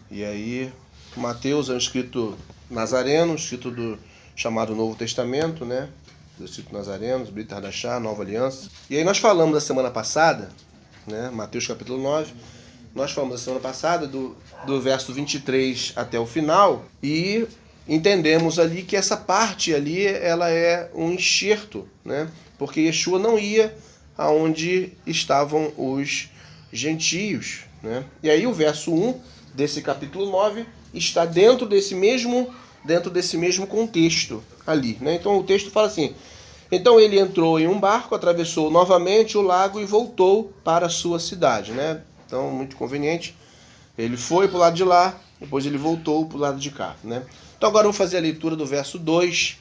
E aí, Mateus é um escrito nazareno, escrito do chamado Novo Testamento, né? Do escrito nazareno, Brit Hadashah, Nova Aliança. E aí nós falamos da semana passada, né? Mateus capítulo 9, nós falamos da semana passada do verso 23 até o final e entendemos ali que essa parte ali, ela é um enxerto, né? Porque Yeshua não ia aonde estavam os gentios, né? E aí o verso 1 desse capítulo 9 está dentro desse mesmo contexto ali, né? Então o texto fala assim: então ele entrou em um barco, atravessou novamente o lago e voltou para a sua cidade, né? Então, muito conveniente. Ele foi para o lado de lá, depois ele voltou para o lado de cá, né? Então agora eu vou fazer a leitura do verso 2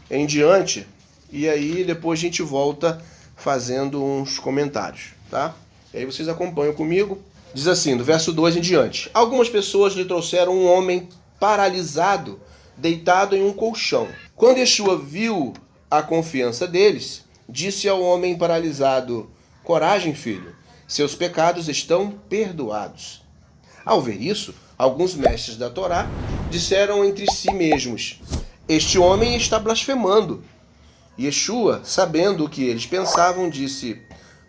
em diante, e aí depois a gente volta fazendo uns comentários, tá? E aí vocês acompanham comigo. Diz assim, do verso 2 em diante: algumas pessoas lhe trouxeram um homem paralisado, deitado em um colchão. Quando Yeshua viu a confiança deles, disse ao homem paralisado: coragem, filho, seus pecados estão perdoados. Ao ver isso, alguns mestres da Torá disseram entre si mesmos: este homem está blasfemando. Yeshua, sabendo o que eles pensavam, disse: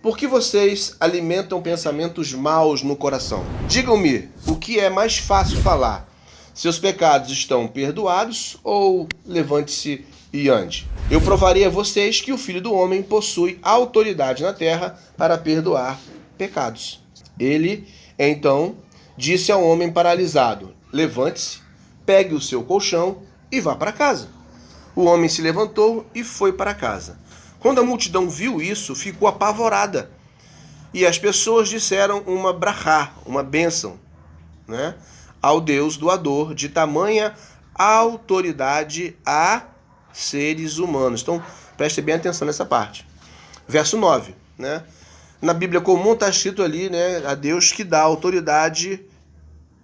por que vocês alimentam pensamentos maus no coração? Digam-me, o que é mais fácil falar? Seus pecados estão perdoados ou levante-se e ande? Eu provarei a vocês que o Filho do Homem possui autoridade na terra para perdoar pecados. Ele, então, disse ao homem paralisado: levante-se, pegue o seu colchão e vá para casa. O homem se levantou e foi para casa. Quando a multidão viu isso, ficou apavorada. E as pessoas disseram uma brachá, uma bênção, né, ao Deus doador de tamanha autoridade a seres humanos. Então, preste bem atenção nessa parte. Verso 9, né? Na Bíblia comum está escrito ali, né, a Deus que dá autoridade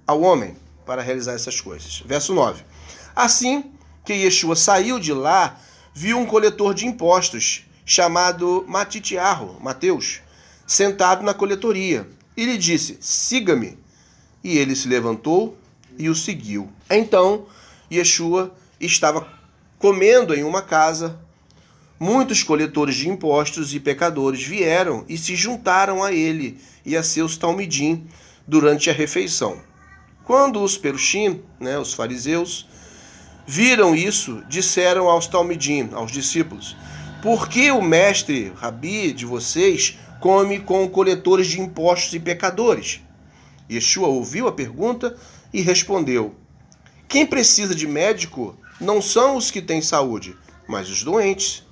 ao homem para realizar essas coisas. Verso 9. Assim que Yeshua saiu de lá, viu um coletor de impostos, chamado Matitiarro, Mateus, sentado na coletoria, e lhe disse: siga-me. E ele se levantou e o seguiu. Então, Yeshua estava comendo em uma casa. Muitos coletores de impostos e pecadores vieram e se juntaram a ele e a seus talmidim durante a refeição. Quando os perushim, né, os fariseus, viram isso, disseram aos talmidim, aos discípulos: por que o mestre, rabi de vocês, come com coletores de impostos e pecadores? Yeshua ouviu a pergunta e respondeu: quem precisa de médico não são os que têm saúde, mas os doentes.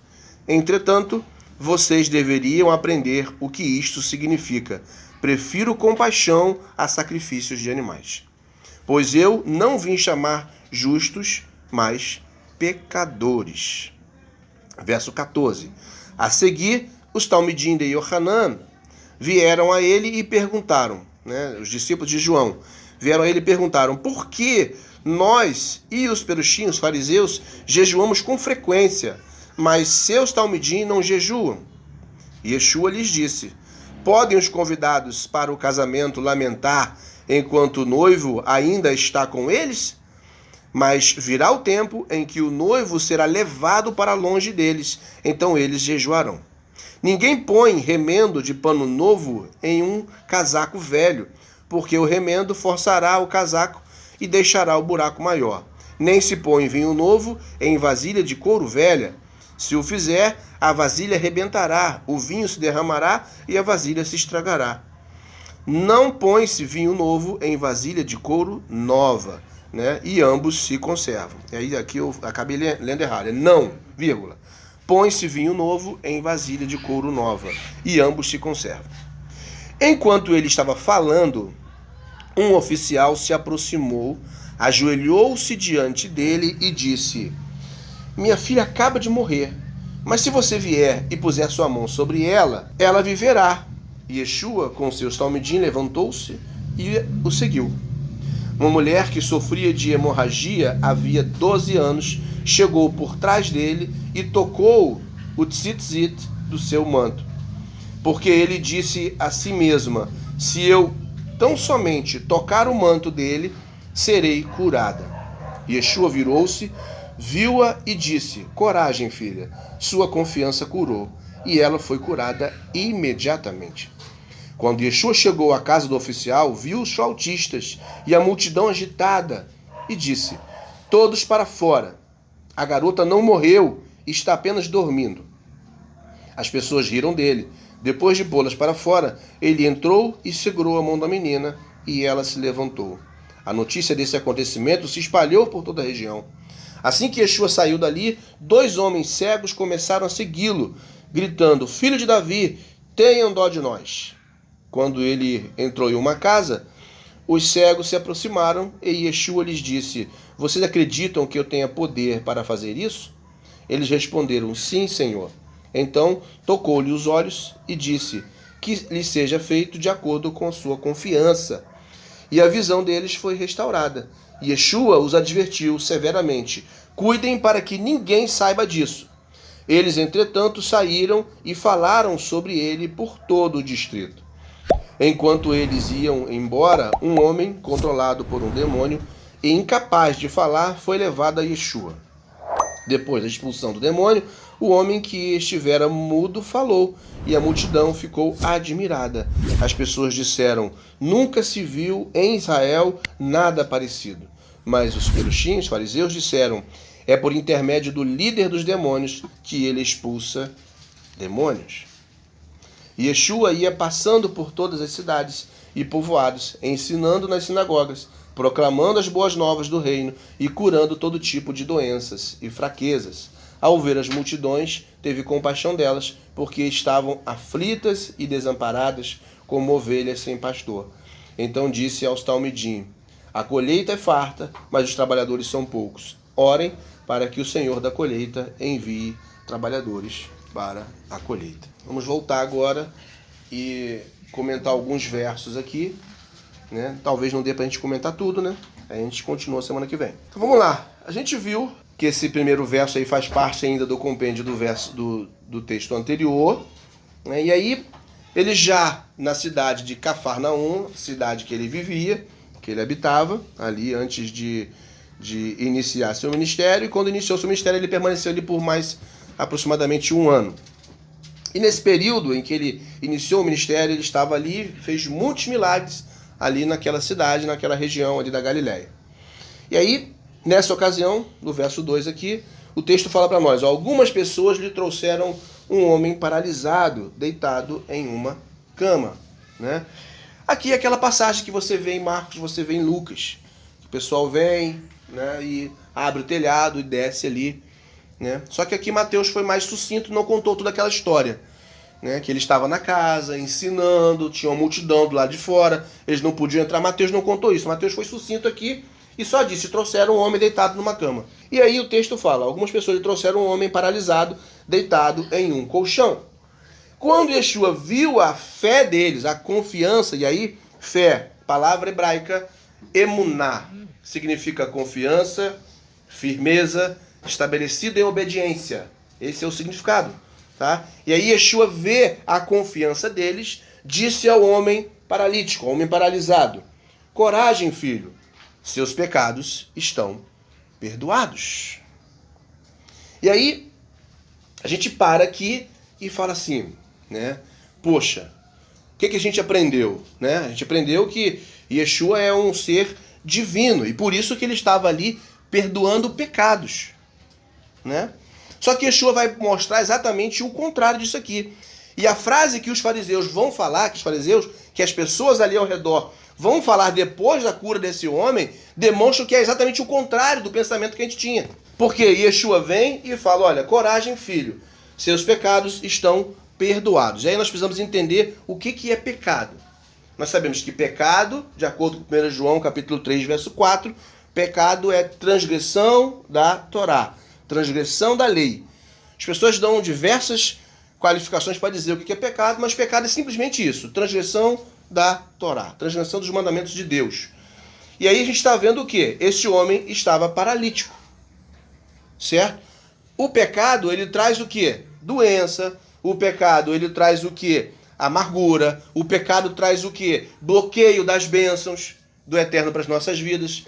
Entretanto, vocês deveriam aprender o que isto significa: prefiro compaixão a sacrifícios de animais. Pois eu não vim chamar justos, mas pecadores. Verso 14. A seguir, os talmidim de Yohanan vieram a ele e perguntaram, né, os discípulos de João, vieram a ele e perguntaram: por que nós e os perushim, os fariseus, jejuamos com frequência, mas seus talmidim não jejuam? E Yeshua lhes disse: podem os convidados para o casamento lamentar enquanto o noivo ainda está com eles? Mas virá o tempo em que o noivo será levado para longe deles, então eles jejuarão. Ninguém põe remendo de pano novo em um casaco velho, porque o remendo forçará o casaco e deixará o buraco maior. Nem se põe vinho novo em vasilha de couro velha. Se o fizer, a vasilha arrebentará, o vinho se derramará e a vasilha se estragará. Não põe-se vinho novo em vasilha de couro nova, né? E ambos se conservam. E aí aqui eu acabei lendo errado. Não, vírgula. Põe-se vinho novo em vasilha de couro nova, e ambos se conservam. Enquanto ele estava falando, um oficial se aproximou, ajoelhou-se diante dele e disse: minha filha acaba de morrer, mas se você vier e puser sua mão sobre ela, ela viverá. E Yeshua, com seus talmidim, levantou-se e o seguiu. Uma mulher que sofria de hemorragia havia 12 anos chegou por trás dele e tocou o tzitzit do seu manto. Porque ele disse a si mesma: se eu tão somente tocar o manto dele, serei curada. Yeshua virou-se, viu-a e disse: coragem, filha, sua confiança curou. E ela foi curada imediatamente. Quando Yeshua chegou à casa do oficial, viu os flautistas e a multidão agitada e disse: todos para fora. A garota não morreu, está apenas dormindo. As pessoas riram dele. Depois de pô-las para fora, ele entrou e segurou a mão da menina, e ela se levantou. A notícia desse acontecimento se espalhou por toda a região. Assim que Yeshua saiu dali, 2 homens cegos começaram a segui-lo, gritando: filho de Davi, tenham dó de nós. Quando ele entrou em uma casa, os cegos se aproximaram e Yeshua lhes disse: vocês acreditam que eu tenha poder para fazer isso? Eles responderam: sim, Senhor. Então tocou-lhe os olhos e disse: que lhe seja feito de acordo com a sua confiança. E a visão deles foi restaurada. Yeshua os advertiu severamente: cuidem para que ninguém saiba disso. Eles, entretanto, saíram e falaram sobre ele por todo o distrito. Enquanto eles iam embora, um homem, controlado por um demônio e incapaz de falar, foi levado a Yeshua. Depois da expulsão do demônio, o homem que estivera mudo falou, e a multidão ficou admirada. As pessoas disseram: nunca se viu em Israel nada parecido. Mas os perushim, os fariseus, disseram: é por intermédio do líder dos demônios que ele expulsa demônios. Yeshua ia passando por todas as cidades e povoados, ensinando nas sinagogas, proclamando as boas novas do reino e curando todo tipo de doenças e fraquezas. Ao ver as multidões, teve compaixão delas, porque estavam aflitas e desamparadas, como ovelhas sem pastor. Então disse aos talmidim: a colheita é farta, mas os trabalhadores são poucos. Orem para que o Senhor da colheita envie trabalhadores para a colheita. Vamos voltar agora e comentar alguns versos aqui, né? Talvez não dê para a gente comentar tudo, né? A gente continua semana que vem. Então vamos lá. A gente viu que esse primeiro verso aí faz parte ainda do compêndio do verso do texto anterior, né? E aí ele já na cidade de Cafarnaum, cidade que ele vivia, que ele habitava ali antes de iniciar seu ministério, e quando iniciou seu ministério ele permaneceu ali por mais aproximadamente 1 ano. E nesse período em que ele iniciou o ministério, ele estava ali, fez muitos milagres ali naquela cidade, naquela região ali da Galileia. E aí, nessa ocasião, no verso 2 aqui, o texto fala para nós: algumas pessoas lhe trouxeram um homem paralisado, deitado em uma cama, né? Aqui é aquela passagem que você vê em Marcos, você vê em Lucas. O pessoal vem, né, e abre o telhado e desce ali, né? Só que aqui Mateus foi mais sucinto, não contou toda aquela história, né? Que ele estava na casa, ensinando, tinha uma multidão do lado de fora, eles não podiam entrar. Mateus não contou isso. Mateus foi sucinto aqui e só disse: trouxeram um homem deitado numa cama. E aí o texto fala: algumas pessoas trouxeram um homem paralisado, deitado em um colchão. Quando Yeshua viu a fé deles, a confiança, e aí fé, palavra hebraica emuná, significa confiança, firmeza, estabelecido em obediência. Esse é o significado, tá? E aí Yeshua vê a confiança deles, disse ao homem paralítico, ao homem paralisado: coragem, filho, seus pecados estão perdoados. E aí a gente para aqui e fala assim, né? Poxa, o que a gente aprendeu, né? A gente aprendeu que Yeshua é um ser divino e por isso que ele estava ali perdoando pecados, né? Só que Yeshua vai mostrar exatamente o contrário disso aqui. E a frase que os fariseus vão falar, que as pessoas ali ao redor vão falar depois da cura desse homem, demonstram que é exatamente o contrário do pensamento que a gente tinha. Porque Yeshua vem e fala: olha, coragem, filho, seus pecados estão perdoados. E aí nós precisamos entender o que é pecado. Nós sabemos que pecado, de acordo com 1 João capítulo 3, verso 4, pecado é transgressão da Torá, transgressão da lei. As pessoas dão diversas qualificações para dizer o que é pecado, mas pecado é simplesmente isso: transgressão da Torá, transgressão dos mandamentos de Deus. E aí a gente está vendo o quê? Esse homem estava paralítico, certo? O pecado, ele traz o quê? Doença. O pecado, ele traz o quê? amargura. O pecado traz o quê? Bloqueio das bênçãos do eterno para as nossas vidas.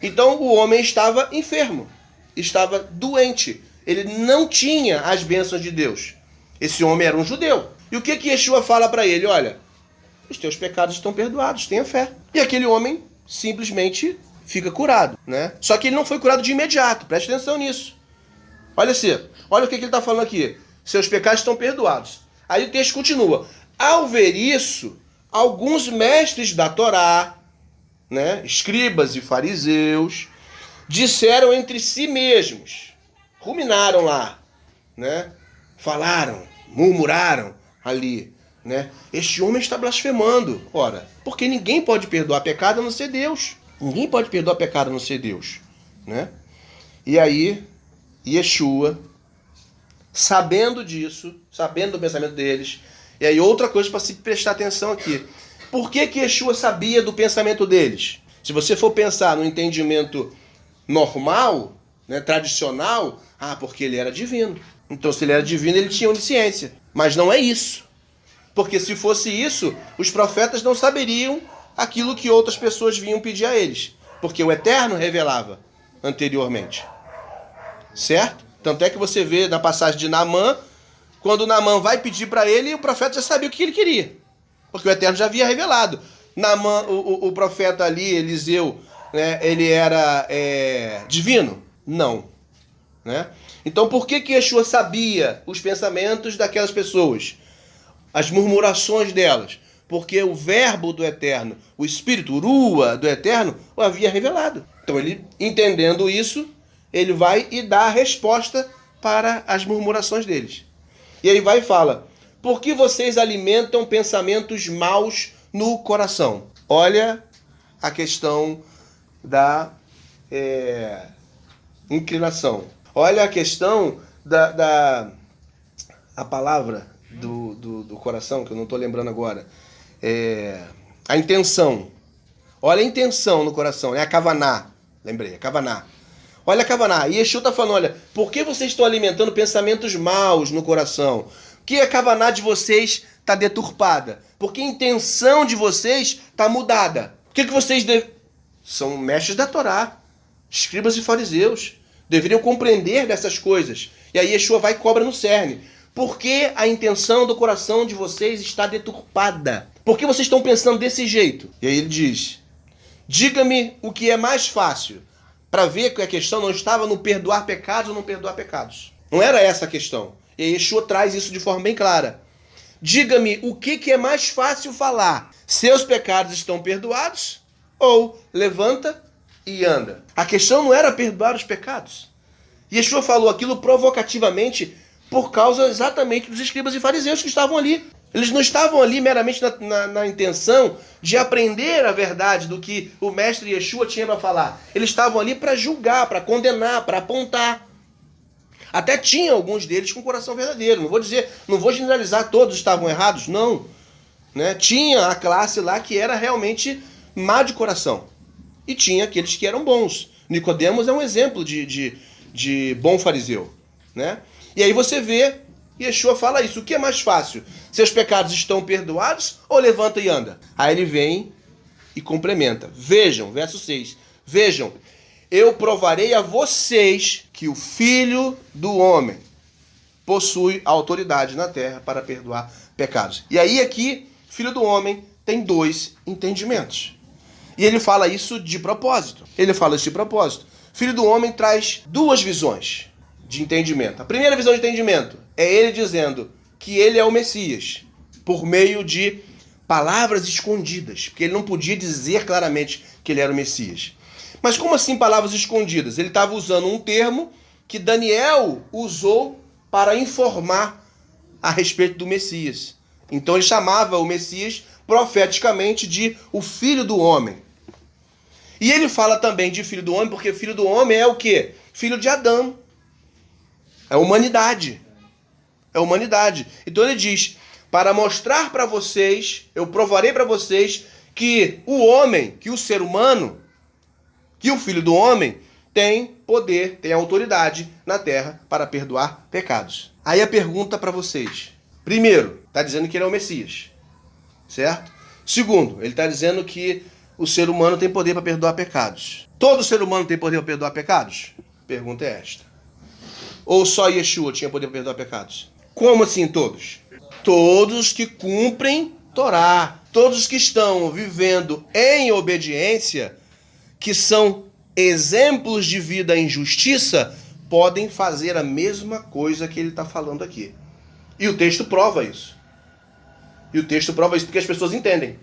Então o homem estava enfermo, estava doente. Ele não tinha as bênçãos de Deus. Esse homem era um judeu. E o que Yeshua fala para ele? Olha, os teus pecados estão perdoados, tenha fé. E aquele homem simplesmente fica curado, né? Só que ele não foi curado de imediato, preste atenção nisso. Olha o que ele está falando aqui. Seus pecados estão perdoados. Aí o texto continua. Ao ver isso, alguns mestres da Torá, né, escribas e fariseus, disseram entre si mesmos, ruminaram lá, né, falaram, murmuraram ali, né, este homem está blasfemando. Ora, porque ninguém pode perdoar pecado a não ser Deus. Ninguém pode perdoar pecado a não ser Deus, né? E aí, Yeshua, sabendo disso, sabendo do pensamento deles, e aí outra coisa para se prestar atenção aqui. Por que Yeshua sabia do pensamento deles? Se você for pensar no entendimento normal, né, tradicional, porque ele era divino. Então, se ele era divino, ele tinha onisciência. Mas não é isso. Porque se fosse isso, os profetas não saberiam aquilo que outras pessoas vinham pedir a eles. Porque o Eterno revelava anteriormente. Certo? Tanto é que você vê na passagem de Naamã, quando Naamã vai pedir para ele, o profeta já sabia o que ele queria. Porque o Eterno já havia revelado. Naamã, o profeta ali, Eliseu, né, ele era divino? Não. Né? Então por que Yeshua sabia os pensamentos daquelas pessoas? As murmurações delas? Porque o verbo do Eterno, o Espírito, o Rua do Eterno, o havia revelado. Então ele, entendendo isso, ele vai e dá a resposta para as murmurações deles. E aí vai e fala, por que vocês alimentam pensamentos maus no coração? Olha a questão da inclinação. Olha a questão a palavra do coração, que eu não estou lembrando agora. A intenção. Olha a intenção no coração, é a kavaná. Lembrei, a kavaná. Olha a kavaná. E Yeshua está falando, olha, por que vocês estão alimentando pensamentos maus no coração? Que a kavaná de vocês está deturpada? Porque a intenção de vocês está mudada. O que vocês são mestres da Torá, escribas e fariseus. Deveriam compreender dessas coisas. E aí Yeshua vai e cobra no cerne. Por que a intenção do coração de vocês está deturpada? Por que vocês estão pensando desse jeito? E aí ele diz, diga-me o que é mais fácil, para ver que a questão não estava no perdoar pecados ou não perdoar pecados. Não era essa a questão. E aí Yeshua traz isso de forma bem clara. Diga-me o que é mais fácil falar. Seus pecados estão perdoados ou levanta e anda. A questão não era perdoar os pecados. Yeshua falou aquilo provocativamente por causa exatamente dos escribas e fariseus que estavam ali. Eles não estavam ali meramente na intenção de aprender a verdade do que o mestre Yeshua tinha para falar. Eles estavam ali para julgar, para condenar, para apontar. Até tinha alguns deles com coração verdadeiro. Não vou generalizar, todos estavam errados, não. Né? Tinha a classe lá que era realmente má de coração. E tinha aqueles que eram bons. Nicodemos é um exemplo de bom fariseu. Né? E aí você vê, Yeshua fala isso. O que é mais fácil? Seus pecados estão perdoados ou levanta e anda? Aí ele vem e complementa. Vejam, verso 6. Vejam, eu provarei a vocês que o Filho do Homem possui autoridade na terra para perdoar pecados. E aí aqui, Filho do Homem tem dois entendimentos. E ele fala isso de propósito. Filho do Homem traz duas visões de entendimento. A primeira visão de entendimento é ele dizendo que ele é o Messias, por meio de palavras escondidas, porque ele não podia dizer claramente que ele era o Messias. Mas como assim palavras escondidas? Ele estava usando um termo que Daniel usou para informar a respeito do Messias. Então ele chamava o Messias profeticamente de o Filho do Homem. E ele fala também de Filho do Homem, porque Filho do Homem é o quê? Filho de Adão. É a humanidade. É a humanidade. Então ele diz, para mostrar para vocês, eu provarei para vocês que o homem, que o ser humano, que o Filho do Homem tem poder, tem autoridade na terra para perdoar pecados. Aí a pergunta para vocês. Primeiro, está dizendo que ele é o Messias. certo? Segundo, ele está dizendo que o ser humano tem poder para perdoar pecados. Todo ser humano tem poder para perdoar pecados? Pergunta é esta. Ou só Yeshua tinha poder para perdoar pecados? Como assim todos? Todos que cumprem Torá, todos que estão vivendo em obediência, que são exemplos de vida em justiça, podem fazer a mesma coisa que ele está falando aqui. E o texto prova isso. E o texto prova isso porque as pessoas entendem.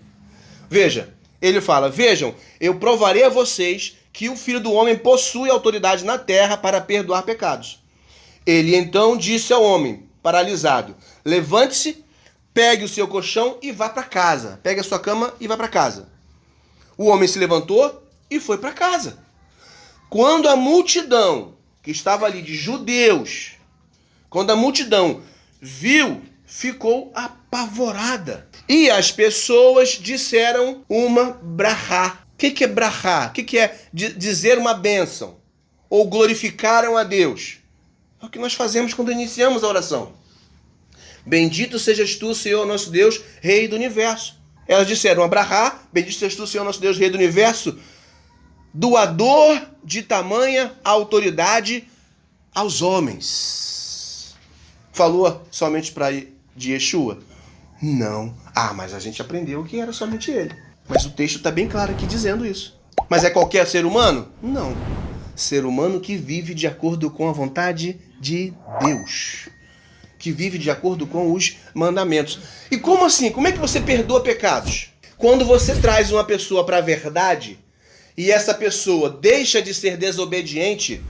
Veja, ele fala, vejam, eu provarei a vocês que o Filho do Homem possui autoridade na terra para perdoar pecados. Ele então disse ao homem paralisado, levante-se, pegue o seu colchão e vá para casa. Pegue a sua cama e vá para casa. O homem se levantou e foi para casa. Quando a multidão que estava ali de judeus, quando a multidão viu, ficou apavorada. E as pessoas disseram uma brahá. O que é brahá? O que é dizer uma bênção? Ou glorificaram a Deus? É o que nós fazemos quando iniciamos a oração. Bendito sejas tu, Senhor nosso Deus, Rei do Universo. Elas disseram, Abrahá, bendito sejas tu, Senhor nosso Deus, Rei do Universo, doador de tamanha autoridade aos homens. Falou somente de Yeshua? Não. Mas a gente aprendeu que era somente ele. Mas o texto está bem claro aqui dizendo isso. Mas é qualquer ser humano? Não. Ser humano que vive de acordo com a vontade de Deus. Que vive de acordo com os mandamentos. E como assim? Como é que você perdoa pecados? Quando você traz uma pessoa para a verdade e essa pessoa deixa de ser desobediente,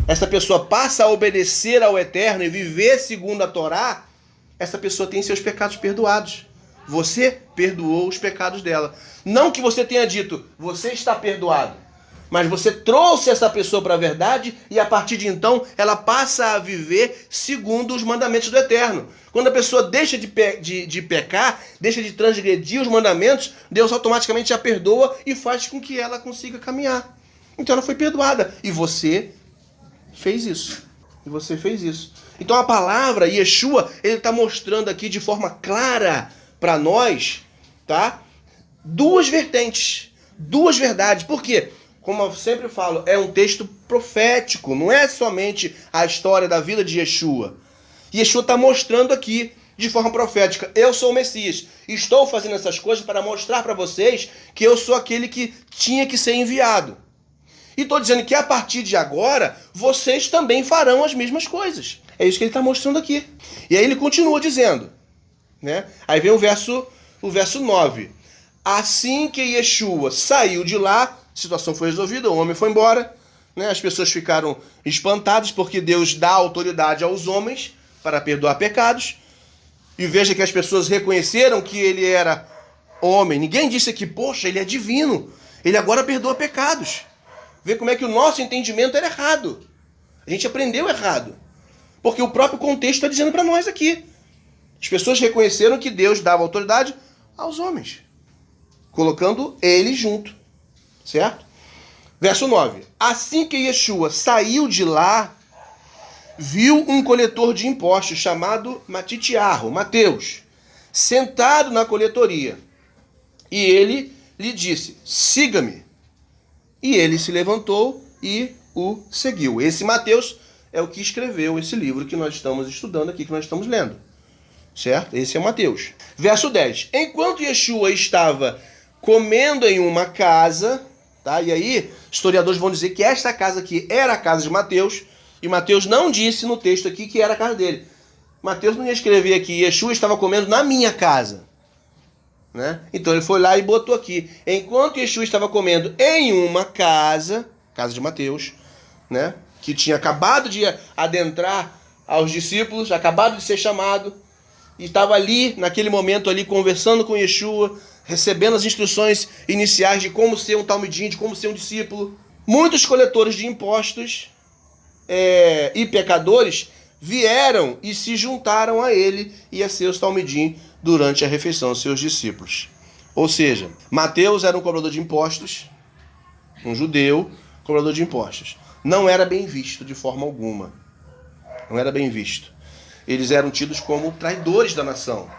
essa pessoa passa a obedecer ao Eterno e viver segundo a Torá, essa pessoa tem seus pecados perdoados. Você perdoou os pecados dela. Não que você tenha dito, você está perdoado. Mas você trouxe essa pessoa para a verdade e a partir de então ela passa a viver segundo os mandamentos do Eterno. Quando a pessoa deixa de pecar, deixa de transgredir os mandamentos, Deus automaticamente a perdoa e faz com que ela consiga caminhar. Então ela foi perdoada. E você fez isso. Então a palavra Yeshua, ele está mostrando aqui de forma clara para nós, tá? Duas vertentes, duas verdades. Por quê? Como eu sempre falo, é um texto profético, não é somente a história da vida de Yeshua. Yeshua está mostrando aqui, de forma profética, eu sou o Messias. Estou fazendo essas coisas para mostrar para vocês que eu sou aquele que tinha que ser enviado. E estou dizendo que a partir de agora, vocês também farão as mesmas coisas. É isso que ele está mostrando aqui. E aí ele continua dizendo, né? Aí vem o verso 9. Assim que Yeshua saiu de lá, a situação foi resolvida, o homem foi embora, né? As pessoas ficaram espantadas porque Deus dá autoridade aos homens para perdoar pecados. E veja que as pessoas reconheceram que ele era homem. Ninguém disse aqui, poxa, ele é divino. Ele agora perdoa pecados. Vê como é que o nosso entendimento era errado. A gente aprendeu errado. Porque o próprio contexto está dizendo para nós aqui. As pessoas reconheceram que Deus dava autoridade aos homens, colocando ele junto. Certo? Verso 9. Assim que Yeshua saiu de lá, viu um coletor de impostos chamado Matitiarro, Mateus, sentado na coletoria. E ele lhe disse, siga-me. E ele se levantou e o seguiu. Esse Mateus é o que escreveu esse livro que nós estamos estudando aqui, que nós estamos lendo. Certo? Esse é Mateus. Verso 10. Enquanto Yeshua estava comendo em uma casa, tá? E aí, historiadores vão dizer que esta casa aqui era a casa de Mateus, e Mateus não disse no texto aqui que era a casa dele. Mateus não ia escrever aqui, Yeshua estava comendo na minha casa. Né? Então ele foi lá e botou aqui, enquanto Yeshua estava comendo em uma casa, casa de Mateus, né? Que tinha acabado de adentrar aos discípulos, acabado de ser chamado, e estava ali, naquele momento ali, conversando com Yeshua, recebendo as instruções iniciais de como ser um talmidim, de como ser um discípulo. Muitos coletores de impostos e pecadores vieram e se juntaram a ele e a seus talmidim durante a refeição, seus discípulos. Ou seja, Mateus era um cobrador de impostos, um judeu cobrador de impostos. Não era bem visto de forma alguma. Não era bem visto. Eles eram tidos como traidores da nação.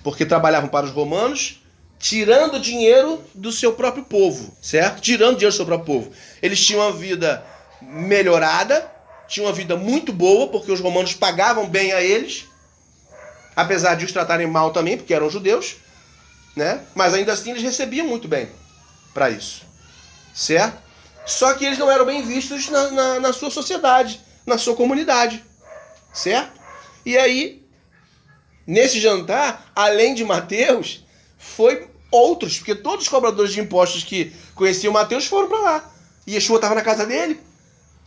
Porque trabalhavam para os romanos, tirando dinheiro do seu próprio povo, certo? Tirando dinheiro do seu próprio povo. Eles tinham uma vida melhorada, tinham uma vida muito boa, porque os romanos pagavam bem a eles, apesar de os tratarem mal também, porque eram judeus, né? Mas ainda assim eles recebiam muito bem para isso, certo? Só que eles não eram bem vistos na sua sociedade, na sua comunidade, certo? E aí, nesse jantar, além de Mateus, foi outros, porque todos os cobradores de impostos que conheciam Mateus foram para lá. E Yeshua estava na casa dele.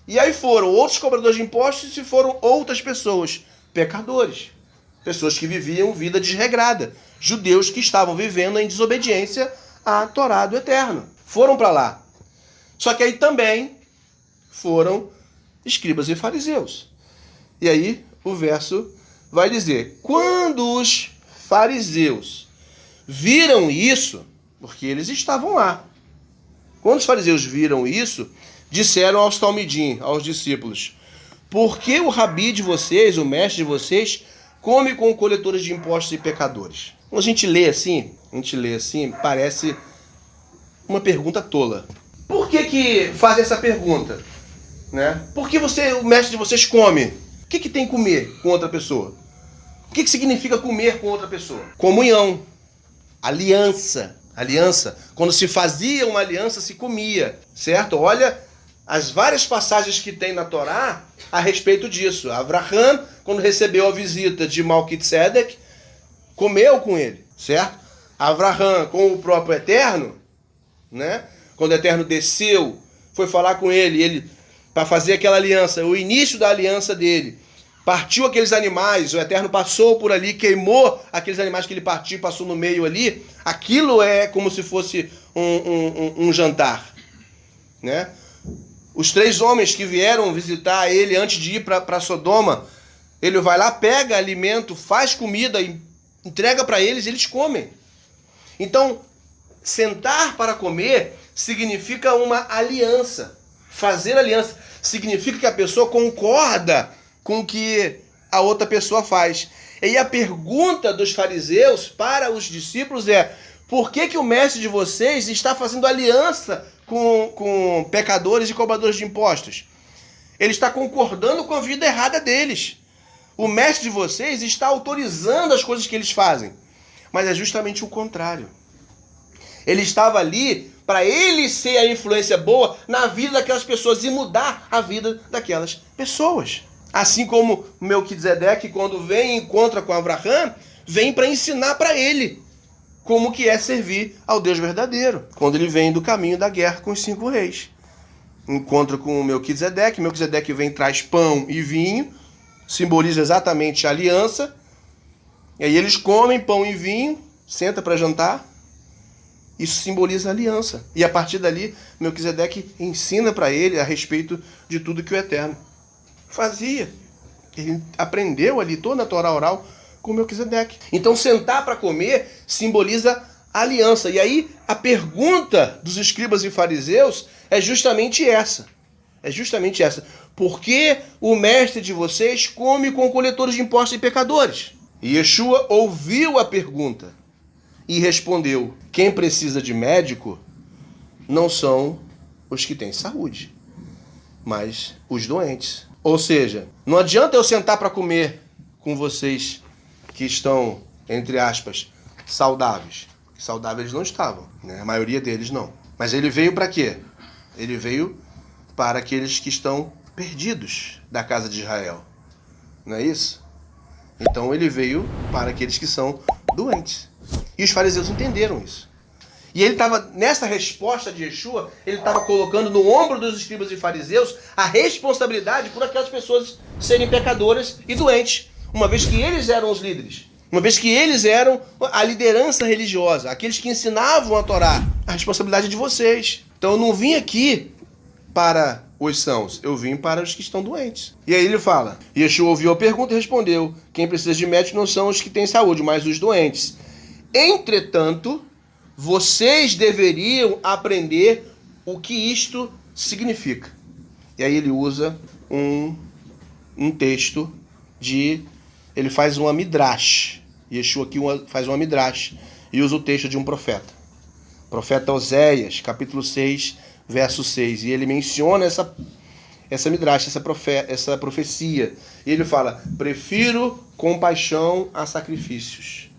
E aí foram outros cobradores de impostos e foram outras pessoas, pecadores. Pessoas que viviam vida desregrada. Judeus que estavam vivendo em desobediência à Torá do Eterno. Foram para lá. Só que aí também foram escribas e fariseus. E aí o verso vai dizer: quando os fariseus viram isso, porque eles estavam lá. Quando os fariseus viram isso, disseram aos talmidim, aos discípulos: por que o rabi de vocês, o mestre de vocês, come com coletores de impostos e pecadores? Quando a gente lê assim, parece uma pergunta tola. Por que faz essa pergunta? Né? Por que o mestre de vocês come? O que tem comer com outra pessoa? O que significa comer com outra pessoa? Comunhão, aliança. Aliança. Quando se fazia uma aliança, se comia, certo? Olha as várias passagens que tem na Torá a respeito disso. Abraham, quando recebeu a visita de Melquisedeque, comeu com ele, certo? Abraham com o próprio Eterno, né? Quando o Eterno desceu, foi falar com ele para fazer aquela aliança, o início da aliança dele, partiu aqueles animais, o Eterno passou por ali, queimou aqueles animais que ele partiu, passou no meio ali. Aquilo é como se fosse um jantar, né? Os 3 homens que vieram visitar ele antes de ir para Sodoma, ele vai lá, pega alimento, faz comida e entrega para eles, e eles comem. Então, sentar para comer significa uma aliança. Fazer aliança significa que a pessoa concorda com o que a outra pessoa faz. E a pergunta dos fariseus para os discípulos é: por que o mestre de vocês está fazendo aliança com pecadores e cobradores de impostos? Ele está concordando com a vida errada deles. O mestre de vocês está autorizando as coisas que eles fazem. Mas é justamente o contrário. Ele estava ali para ele ser a influência boa na vida daquelas pessoas e mudar a vida daquelas pessoas. Assim como Melquisedeque, quando vem e encontra com Abraham, vem para ensinar para ele como que é servir ao Deus verdadeiro. Quando ele vem do caminho da guerra com os 5 reis. Encontra com Melquisedeque, Melquisedeque vem, traz pão e vinho, simboliza exatamente a aliança. E aí eles comem pão e vinho, senta para jantar. Isso simboliza a aliança. E a partir dali, Melquisedeque ensina para ele a respeito de tudo que o Eterno fazia. Ele aprendeu ali toda a Torá oral com Melquisedeque. Então, sentar para comer simboliza a aliança. E aí, a pergunta dos escribas e fariseus é justamente essa. Por que o mestre de vocês come com coletores de impostos e pecadores? E Yeshua ouviu a pergunta e respondeu: quem precisa de médico não são os que têm saúde, mas os doentes. Ou seja, não adianta eu sentar para comer com vocês que estão, entre aspas, saudáveis. Saudáveis não estavam, né? A maioria deles não. Mas ele veio para quê? Ele veio para aqueles que estão perdidos da casa de Israel. Não é isso? Então ele veio para aqueles que são doentes. E os fariseus entenderam isso. E ele estava, nessa resposta de Yeshua, ele estava colocando no ombro dos escribas e fariseus a responsabilidade por aquelas pessoas serem pecadoras e doentes, uma vez que eles eram os líderes, uma vez que eles eram a liderança religiosa, aqueles que ensinavam a Torá. A responsabilidade é de vocês. Então eu não vim aqui para os sãos, eu vim para os que estão doentes. E aí ele fala, Yeshua ouviu a pergunta e respondeu: quem precisa de médico não são os que têm saúde, mas os doentes. Entretanto, vocês deveriam aprender o que isto significa. E aí ele usa um texto ele faz uma midrash. Yeshua aqui faz uma midrash e usa o texto de um profeta. Profeta Oséias, capítulo 6, verso 6. E ele menciona essa midrash, essa profecia. E ele fala: prefiro compaixão a sacrifícios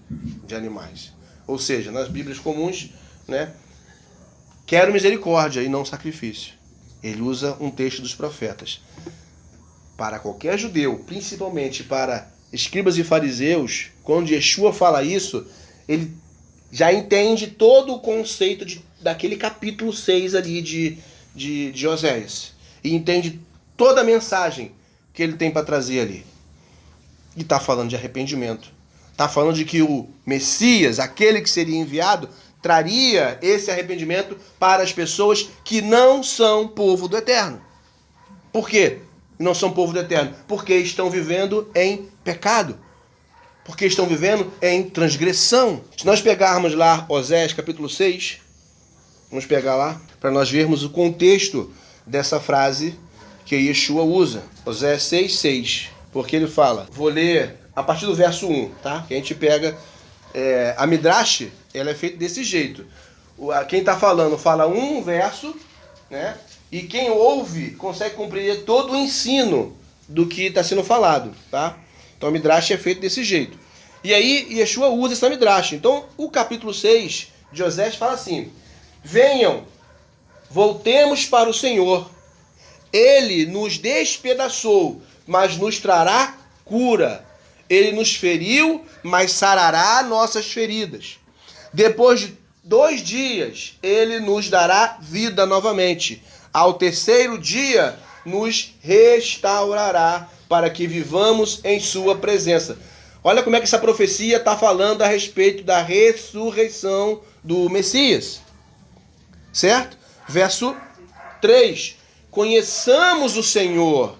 de animais. Ou seja, nas Bíblias comuns, né, quero misericórdia e não sacrifício. Ele usa um texto dos profetas. Para qualquer judeu, principalmente para escribas e fariseus, quando Yeshua fala isso, ele já entende todo o conceito daquele capítulo 6 ali de Oséias. E entende toda a mensagem que ele tem para trazer ali. E está falando de arrependimento. Está falando de que o Messias, aquele que seria enviado, traria esse arrependimento para as pessoas que não são povo do Eterno. Por quê? Não são povo do Eterno? Porque estão vivendo em pecado. Porque estão vivendo em transgressão. Se nós pegarmos lá Oséias capítulo 6, vamos pegar lá para nós vermos o contexto dessa frase que Yeshua usa. Oséias 6, 6. Porque ele fala, vou ler a partir do verso 1, tá? Que a gente pega, a Midrash, ela é feita desse jeito. Quem está falando fala um verso, né? E quem ouve consegue compreender todo o ensino do que está sendo falado, tá? Então a Midrash é feito desse jeito. E aí Yeshua usa essa Midrash. Então o capítulo 6 de Oséias fala assim: venham, voltemos para o Senhor. Ele nos despedaçou, mas nos trará cura. Ele nos feriu, mas sarará nossas feridas. Depois de 2 dias, ele nos dará vida novamente. Ao terceiro dia, nos restaurará para que vivamos em sua presença. Olha como é que essa profecia está falando a respeito da ressurreição do Messias. Certo? Verso 3. Conheçamos o Senhor,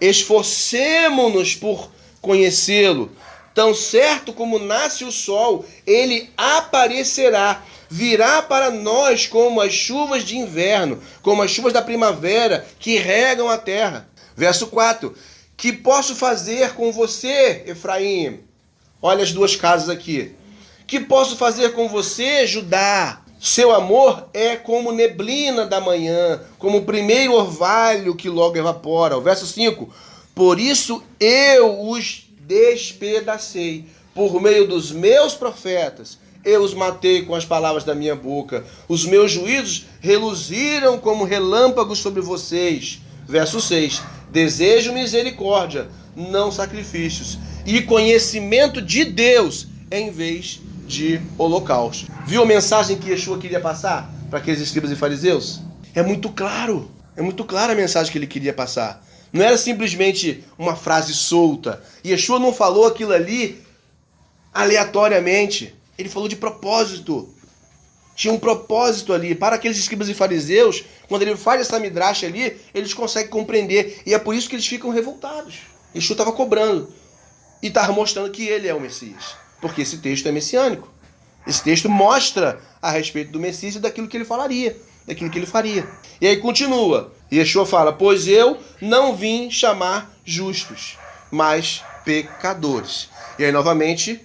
esforcemo-nos por conhecê-lo. Tão certo como nasce o sol, ele aparecerá, virá para nós como as chuvas de inverno, como as chuvas da primavera que regam a terra. Verso 4. Que posso fazer com você, Efraim? Olha as 2 casas aqui. Que posso fazer com você, Judá? Seu amor é como neblina da manhã, como o primeiro orvalho que logo evapora. O verso 5. Por isso eu os despedacei por meio dos meus profetas. Eu os matei com as palavras da minha boca. Os meus juízos reluziram como relâmpagos sobre vocês. Verso 6. Desejo misericórdia, não sacrifícios, e conhecimento de Deus em vez de holocausto. Viu a mensagem que Yeshua queria passar para aqueles escribas e fariseus? É muito claro. É muito clara a mensagem que ele queria passar. Não era simplesmente uma frase solta. Yeshua não falou aquilo ali aleatoriamente. Ele falou de propósito. Tinha um propósito ali. Para aqueles escribas e fariseus, quando ele faz essa midrash ali, eles conseguem compreender. E é por isso que eles ficam revoltados. Yeshua estava cobrando. E estava mostrando que ele é o Messias. Porque esse texto é messiânico. Esse texto mostra a respeito do Messias e daquilo que ele falaria, daquilo que ele faria. E aí continua. Yeshua fala, pois eu não vim chamar justos, mas pecadores. E aí novamente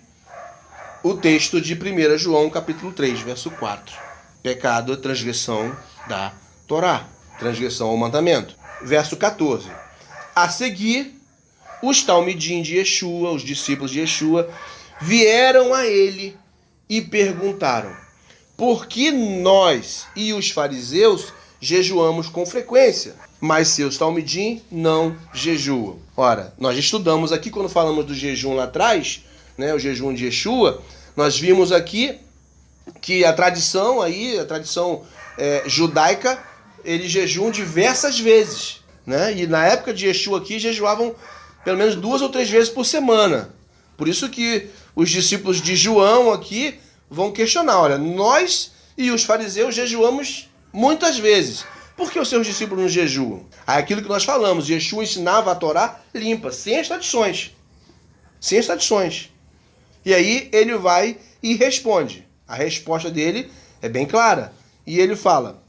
o texto de 1 João capítulo 3, verso 4. Pecado é transgressão da Torá, transgressão ao mandamento. Verso 14. A seguir, os talmidim de Yeshua, os discípulos de Yeshua, vieram a ele e perguntaram, por que nós e os fariseus jejuamos com frequência, mas seus talmidim não jejuam? Ora, nós estudamos aqui, quando falamos do jejum lá atrás, né, o jejum de Yeshua, nós vimos aqui que a tradição judaica, eles jejuam diversas vezes, né? E na época de Yeshua aqui, jejuavam pelo menos 2 ou 3 vezes por semana. Por isso que os discípulos de João aqui vão questionar, olha, nós e os fariseus jejuamos muitas vezes. Por que os seus discípulos não jejuam? Aí aquilo que nós falamos, Yeshua ensinava a Torá limpa, sem as tradições. Sem as tradições. E aí ele vai e responde. A resposta dele é bem clara. E ele fala,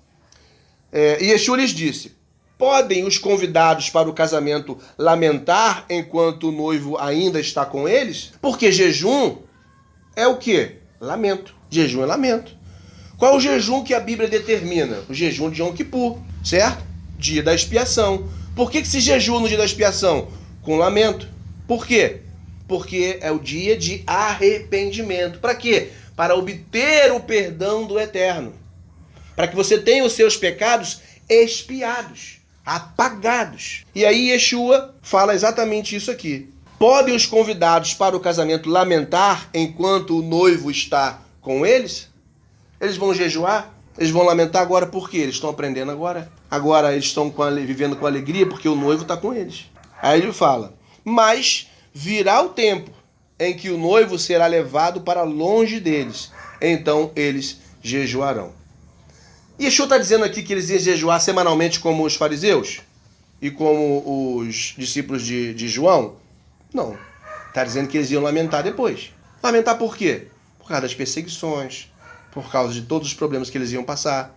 e Yeshua lhes disse, podem os convidados para o casamento lamentar enquanto o noivo ainda está com eles? Porque jejum é o quê? Lamento. Jejum é lamento. Qual é o jejum que a Bíblia determina? O jejum de Yom Kippur, certo? Dia da expiação. Por que se jejua no dia da expiação? Com lamento. Por quê? Porque é o dia de arrependimento. Para quê? Para obter o perdão do Eterno. Para que você tenha os seus pecados expiados, apagados. E aí Yeshua fala exatamente isso aqui. Podem os convidados para o casamento lamentar enquanto o noivo está com eles? Eles vão jejuar? Eles vão lamentar agora por quê? Eles estão aprendendo agora. Agora eles estão vivendo com alegria porque o noivo está com eles. Aí ele fala, mas virá o tempo em que o noivo será levado para longe deles. Então eles jejuarão. E Yeshua está dizendo aqui que eles iam jejuar semanalmente como os fariseus? E como os discípulos de João? Não. Está dizendo que eles iam lamentar depois. Lamentar por quê? Por causa das perseguições, por causa de todos os problemas que eles iam passar.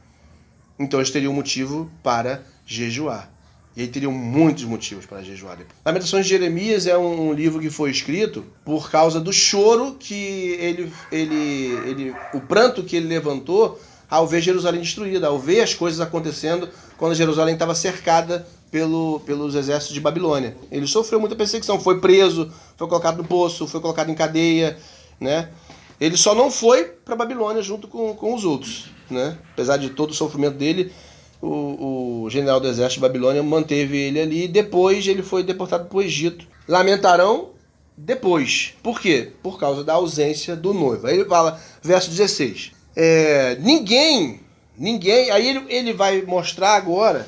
Então eles teriam motivo para jejuar. E aí teriam muitos motivos para jejuar depois. Lamentações de Jeremias é um livro que foi escrito por causa do choro que o pranto que ele levantou ao ver Jerusalém destruída, ao ver as coisas acontecendo quando Jerusalém estava cercada pelos exércitos de Babilônia. Ele sofreu muita perseguição, foi preso, foi colocado no poço, foi colocado em cadeia, né? Ele só não foi para Babilônia junto com os outros, né? Apesar de todo o sofrimento dele, o general do exército de Babilônia manteve ele ali e depois ele foi deportado para o Egito. Lamentarão depois. Por quê? Por causa da ausência do noivo. Aí ele fala, verso 16. Ninguém, aí ele vai mostrar agora,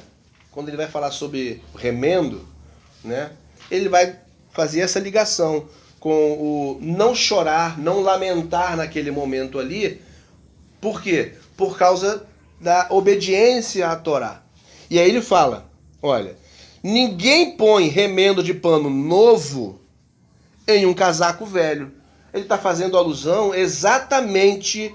quando ele vai falar sobre o remendo, né? Ele vai fazer essa ligação com o não chorar, não lamentar naquele momento ali. Por quê? Por causa da obediência à Torá. E aí ele fala, olha, ninguém põe remendo de pano novo em um casaco velho. Ele está fazendo alusão exatamente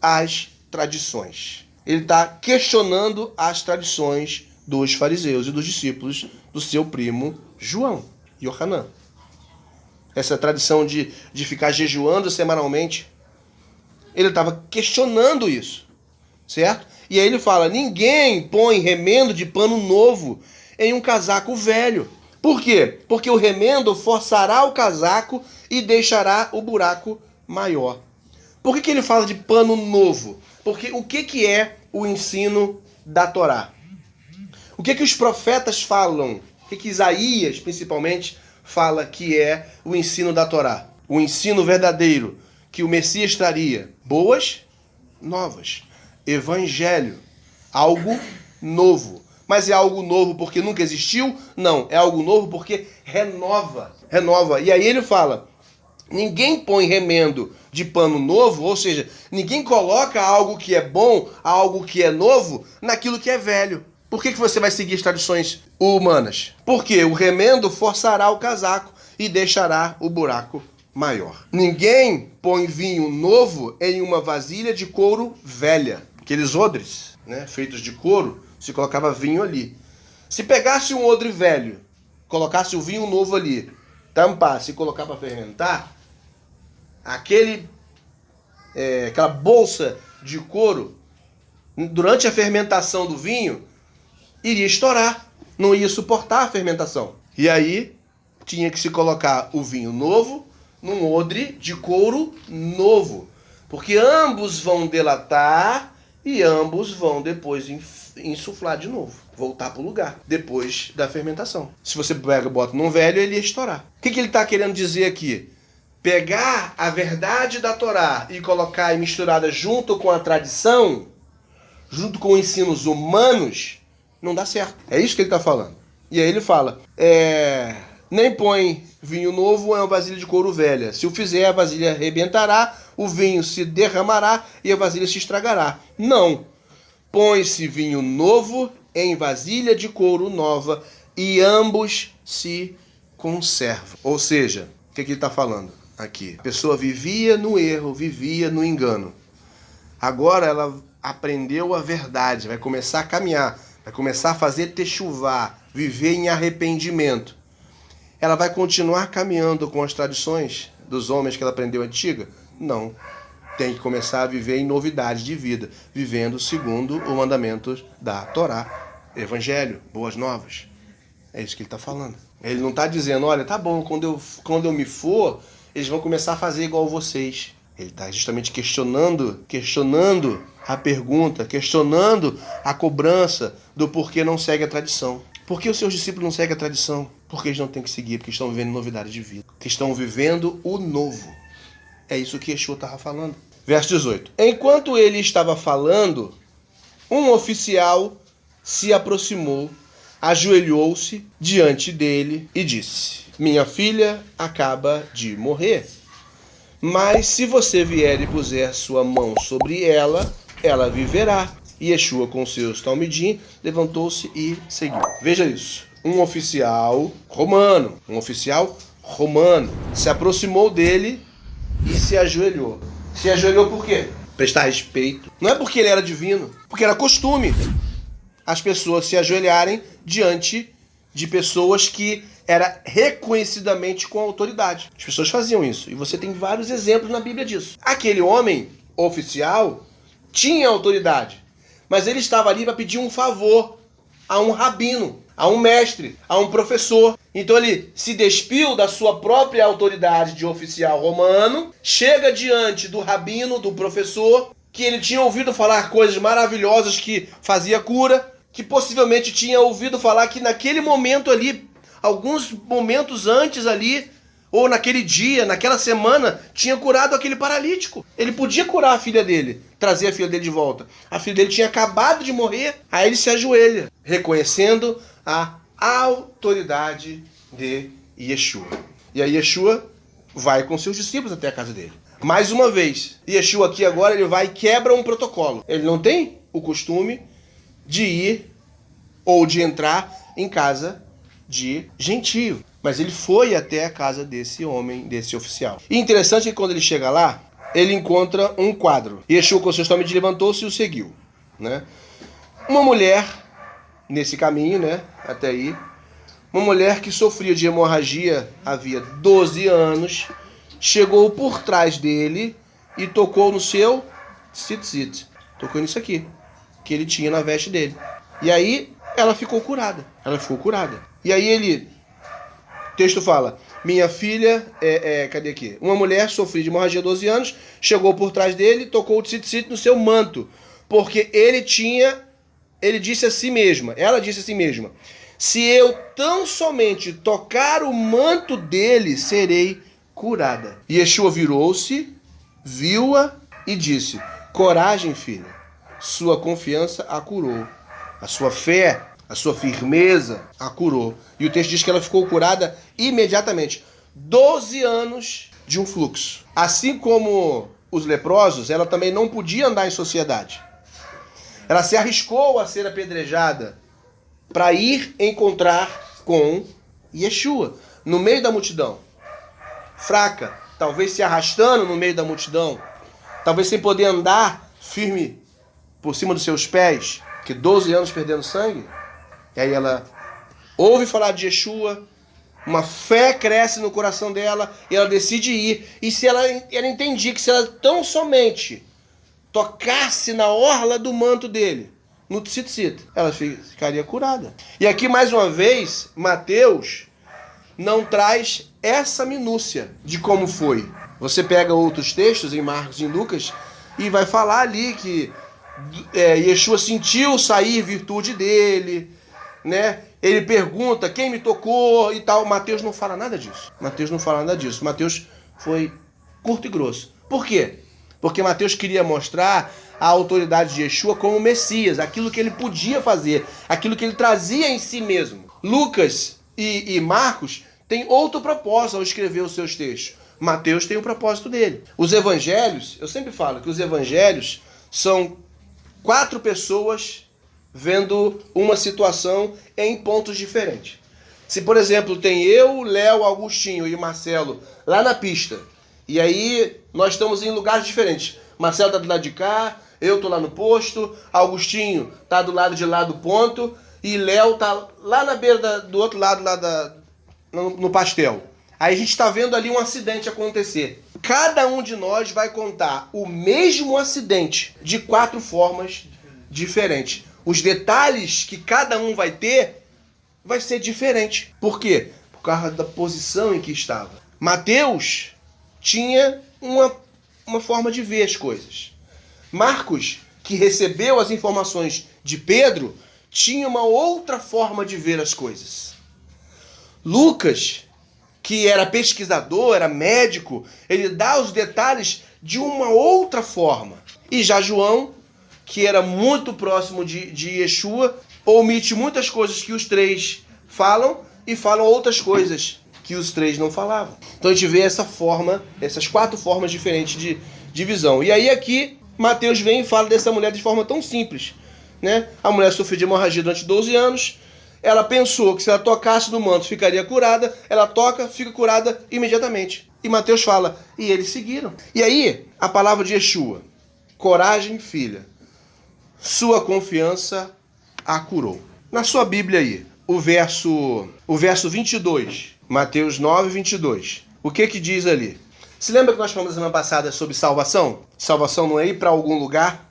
às tradições. Ele está questionando as tradições dos fariseus e dos discípulos do seu primo João, Yohanan. Essa tradição de ficar jejuando semanalmente, ele estava questionando isso, certo? E aí ele fala, ninguém põe remendo de pano novo em um casaco velho. Por quê? Porque o remendo forçará o casaco e deixará o buraco maior. Por que ele fala de pano novo? Porque o que é o ensino da Torá? O que os profetas falam? O que Isaías, principalmente, fala que é o ensino da Torá? O ensino verdadeiro que o Messias traria. Boas novas. Evangelho. Algo novo. Mas é algo novo porque nunca existiu? Não. É algo novo porque renova. Renova. E aí ele fala, ninguém põe remendo de pano novo, ou seja, ninguém coloca algo que é bom, algo que é novo, naquilo que é velho. Por que você vai seguir as tradições humanas? Porque o remendo forçará o casaco e deixará o buraco maior. Ninguém põe vinho novo em uma vasilha de couro velha. Aqueles odres, né, feitos de couro, se colocava vinho ali. Se pegasse um odre velho, colocasse o vinho novo ali, tampasse e colocar para fermentar, aquela bolsa de couro, durante a fermentação do vinho, iria estourar, não ia suportar a fermentação. E aí tinha que se colocar o vinho novo num odre de couro novo, porque ambos vão delatar e ambos vão depois insuflar de novo, voltar para o lugar, depois da fermentação. Se você pega e bota num velho, ele ia estourar. O que ele está querendo dizer aqui? Pegar a verdade da Torá e colocar misturada junto com a tradição, junto com ensinos humanos, não dá certo. É isso que ele está falando. E aí ele fala, nem põe vinho novo em uma vasilha de couro velha. Se o fizer, a vasilha arrebentará, o vinho se derramará e a vasilha se estragará. Não. Põe-se vinho novo em vasilha de couro nova e ambos se conservam. Ou seja, o que ele está falando aqui? A pessoa vivia no erro, vivia no engano. Agora ela aprendeu a verdade, vai começar a caminhar, vai começar a fazer techuvá, viver em arrependimento. Ela vai continuar caminhando com as tradições dos homens que ela aprendeu antiga? Não. Tem que começar a viver em novidade de vida, vivendo segundo o mandamento da Torá, Evangelho, Boas Novas. É isso que ele está falando. Ele não está dizendo, olha, tá bom, quando eu me for, eles vão começar a fazer igual vocês. Ele está justamente questionando a pergunta, questionando a cobrança do porquê não segue a tradição. Por que os seus discípulos não seguem a tradição? Porque eles não têm que seguir, porque estão vivendo novidade de vida. Que estão vivendo o novo. É isso que Yeshua estava falando. Verso 18. Enquanto ele estava falando, um oficial se aproximou, ajoelhou-se diante dele e disse: minha filha acaba de morrer, mas se você vier e puser sua mão sobre ela, ela viverá. E Yeshua, com seus talmidim, levantou-se e seguiu. Veja isso. Um oficial romano se aproximou dele e se ajoelhou. Se ajoelhou por quê? Prestar respeito. Não é porque ele era divino, porque era costume as pessoas se ajoelharem diante de pessoas que era reconhecidamente com autoridade. As pessoas faziam isso. E você tem vários exemplos na Bíblia disso. Aquele homem oficial tinha autoridade, mas ele estava ali para pedir um favor a um rabino, a um mestre, a um professor. Então ele se despiu da sua própria autoridade de oficial romano, chega diante do rabino, do professor, que ele tinha ouvido falar coisas maravilhosas, que fazia cura, que possivelmente tinha ouvido falar que naquele momento ali, alguns momentos antes ali, ou naquele dia, naquela semana, tinha curado aquele paralítico. Ele podia curar a filha dele, trazer a filha dele de volta. A filha dele tinha acabado de morrer. Aí ele se ajoelha, reconhecendo a autoridade de Yeshua. E aí Yeshua vai com seus discípulos até a casa dele. Mais uma vez, Yeshua aqui agora ele vai e quebra um protocolo. Ele não tem o costume de ir ou de entrar em casa de gentio. Mas ele foi até a casa desse homem, desse oficial. E interessante que quando ele chega lá, ele encontra um quadro. Yeshua, com seus talmidim, levantou-se e o seguiu, né? Uma mulher, nesse caminho, né, até aí, uma mulher que sofria de hemorragia havia 12 anos, chegou por trás dele e tocou no seu tzitzit. Tocou nisso aqui, que ele tinha na veste dele. E aí, ela ficou curada. E aí o texto fala, minha filha, cadê aqui? Uma mulher sofria de hemorragia há 12 anos, chegou por trás dele, tocou o tzitzit no seu manto, porque ela disse a si mesma, se eu tão somente tocar o manto dele, serei curada. E Yeshua virou-se, viu-a e disse, coragem, filha, sua confiança a curou, a sua fé, a sua firmeza a curou. E o texto diz que ela ficou curada imediatamente. 12 anos de um fluxo. Assim como os leprosos, ela também não podia andar em sociedade. Ela se arriscou a ser apedrejada para ir encontrar com Yeshua, no meio da multidão. Fraca, talvez se arrastando no meio da multidão, talvez sem poder andar firme por cima dos seus pés, que 12 anos perdendo sangue. E aí ela ouve falar de Yeshua, uma fé cresce no coração dela e ela decide ir. E se ela entendia que se ela tão somente tocasse na orla do manto dele, no tzitzit, ela ficaria curada. E aqui mais uma vez, Mateus não traz essa minúcia de como foi. Você pega outros textos em Marcos e em Lucas e vai falar ali que Yeshua sentiu sair virtude dele, né? Ele pergunta quem me tocou e tal. Mateus não fala nada disso. Mateus foi curto e grosso. Por quê? Porque Mateus queria mostrar a autoridade de Yeshua como Messias, aquilo que ele podia fazer, aquilo que ele trazia em si mesmo. Lucas e Marcos têm outro propósito ao escrever os seus textos. Mateus tem o propósito dele. Os evangelhos, eu sempre falo que os evangelhos são 4 pessoas vendo uma situação em pontos diferentes. Se, por exemplo, tem eu, Léo, Augustinho e Marcelo lá na pista, e aí nós estamos em lugares diferentes. Marcelo está do lado de cá, eu estou lá no posto, Augustinho está do lado de lá do ponto, e Léo está lá na beira do outro lado, lá no pastel. Aí a gente está vendo ali um acidente acontecer. cada um de nós vai contar o mesmo acidente de 4 formas diferentes. Os detalhes que cada um vai ter vai ser diferente. Por quê? Por causa da posição em que estava. Mateus tinha uma forma de ver as coisas. Marcos, que recebeu as informações de Pedro, tinha uma outra forma de ver as coisas. Lucas, que era pesquisador, era médico, ele dá os detalhes de uma outra forma. E já João, que era muito próximo de Yeshua, omite muitas coisas que os 3 falam e falam outras coisas que os 3 não falavam. Então a gente vê essas 4 formas diferentes de visão. E aí aqui, Mateus vem e fala dessa mulher de forma tão simples, né? A mulher sofreu de hemorragia durante 12 anos, ela pensou que se ela tocasse no manto ficaria curada, ela toca, fica curada imediatamente. E Mateus fala, e eles seguiram. E aí, a palavra de Yeshua, coragem, filha, sua confiança a curou. Na sua Bíblia aí, o verso 22, Mateus 9, 22. O que diz ali? Se lembra que nós falamos na semana passada sobre salvação? Salvação não é ir para algum lugar.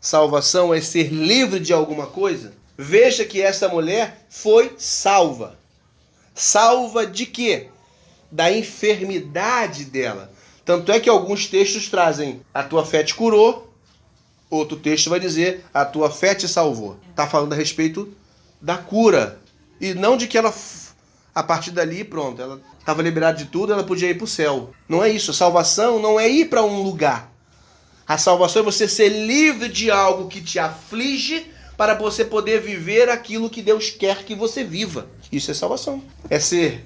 Salvação é ser livre de alguma coisa. Veja que essa mulher foi salva. Salva de quê? Da enfermidade dela. Tanto é que alguns textos trazem a tua fé te curou. Outro texto vai dizer a tua fé te salvou. Está falando a respeito da cura. E não de que ela, a partir dali, pronto, ela estava liberada de tudo, ela podia ir para o céu. Não é isso. A salvação não é ir para um lugar. A salvação é você ser livre de algo que te aflige para você poder viver aquilo que Deus quer que você viva. Isso é salvação. É ser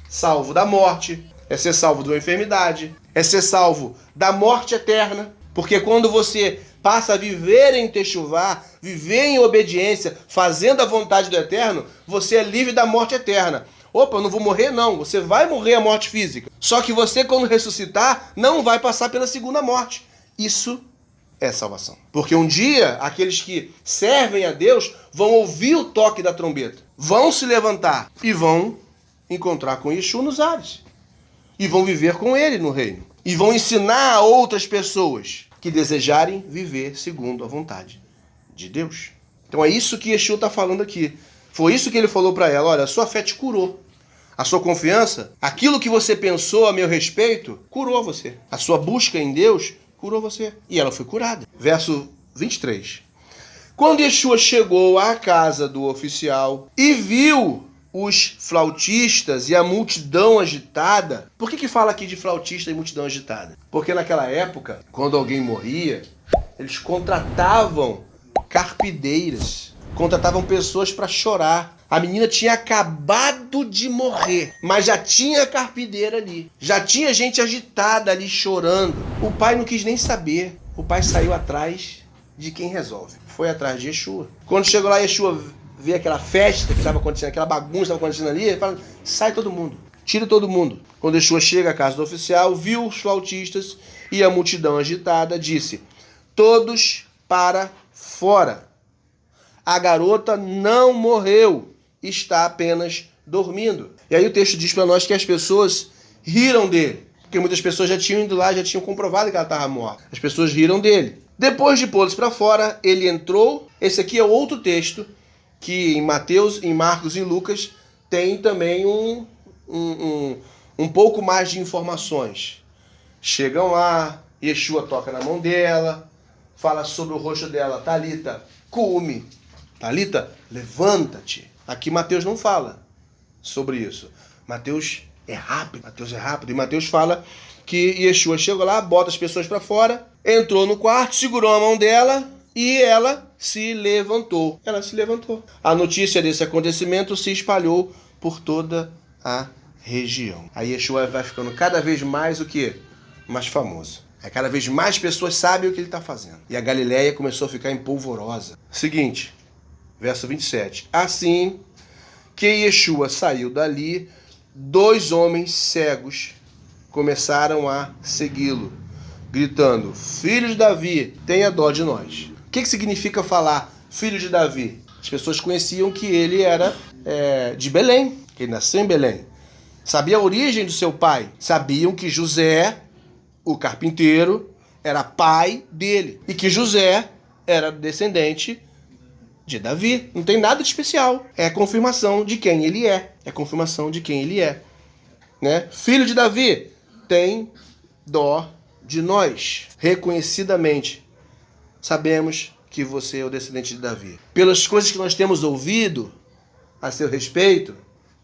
salvo da morte, é ser salvo de uma enfermidade, é ser salvo da morte eterna. Porque quando você passa a viver em Techuvá, viver em obediência, fazendo a vontade do Eterno, você é livre da morte eterna. Opa, eu não vou morrer? Não. Você vai morrer a morte física. Só que você, quando ressuscitar, não vai passar pela segunda morte. Isso é salvação. Porque um dia, aqueles que servem a Deus vão ouvir o toque da trombeta, vão se levantar e vão encontrar com Yeshua nos ares. E vão viver com ele no reino. E vão ensinar a outras pessoas que desejarem viver segundo a vontade de Deus. Então é isso que Yeshua está falando aqui. Foi isso que ele falou para ela. Olha, a sua fé te curou. A sua confiança, aquilo que você pensou a meu respeito, curou você. A sua busca em Deus curou você. E ela foi curada. Verso 23. Quando Yeshua chegou à casa do oficial e viu os flautistas e a multidão agitada. Por que fala aqui de flautista e multidão agitada? Porque naquela época, quando alguém morria, eles contratavam carpideiras, contratavam pessoas para chorar. A menina tinha acabado de morrer, mas já tinha carpideira ali. Já tinha gente agitada ali chorando. O pai não quis nem saber. O pai saiu atrás de quem resolve. Foi atrás de Yeshua. Quando chegou lá, Yeshua vê aquela festa que estava acontecendo, aquela bagunça que estava acontecendo ali, ele fala, sai todo mundo, tira todo mundo. Quando Yeshua chega à casa do oficial, viu os flautistas e a multidão agitada, disse, todos para fora. A garota não morreu, está apenas dormindo. E aí o texto diz para nós que as pessoas riram dele, porque muitas pessoas já tinham ido lá, já tinham comprovado que ela estava morta. As pessoas riram dele. Depois de pô-los para fora, ele entrou. Esse aqui é outro texto que em Mateus, em Marcos e em Lucas tem também um pouco mais de informações. Chegam lá, Yeshua toca na mão dela, fala sobre o rosto dela, Talita, cume. Talita, levanta-te. Aqui Mateus não fala sobre isso. Mateus é rápido. E Mateus fala que Yeshua chegou lá, bota as pessoas para fora, entrou no quarto, segurou a mão dela e ela se levantou. Ela se levantou. A notícia desse acontecimento se espalhou por toda a região. Aí Yeshua vai ficando cada vez mais o quê? Mais famoso. Aí cada vez mais pessoas sabem o que ele está fazendo. E a Galileia começou a ficar empolvorosa. Seguinte, verso 27. Assim que Yeshua saiu dali, 2 homens cegos começaram a segui-lo, gritando, filho de Davi, tenha dó de nós. O que significa falar filho de Davi? As pessoas conheciam que ele era de Belém, que ele nasceu em Belém. Sabia a origem do seu pai. Sabiam que José o carpinteiro, era pai dele. E que José era descendente de Davi. Não tem nada de especial. É a confirmação de quem ele é. É a confirmação de quem ele é. Né? Filho de Davi, tem dó de nós. Reconhecidamente, sabemos que você é o descendente de Davi. Pelas coisas que nós temos ouvido a seu respeito,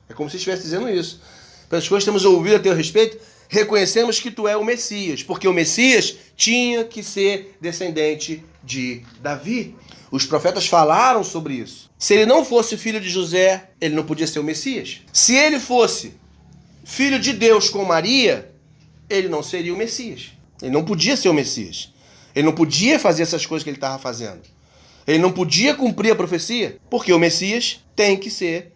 é como se estivesse dizendo isso. Pelas coisas que temos ouvido a teu respeito, reconhecemos que tu é o Messias, porque o Messias tinha que ser descendente de Davi. Os profetas falaram sobre isso. Se ele não fosse filho de José, ele não podia ser o Messias. Se ele fosse filho de Deus com Maria, ele não seria o Messias. Ele não podia ser o Messias. Ele não podia fazer essas coisas que ele estava fazendo. Ele não podia cumprir a profecia, porque o Messias tem que ser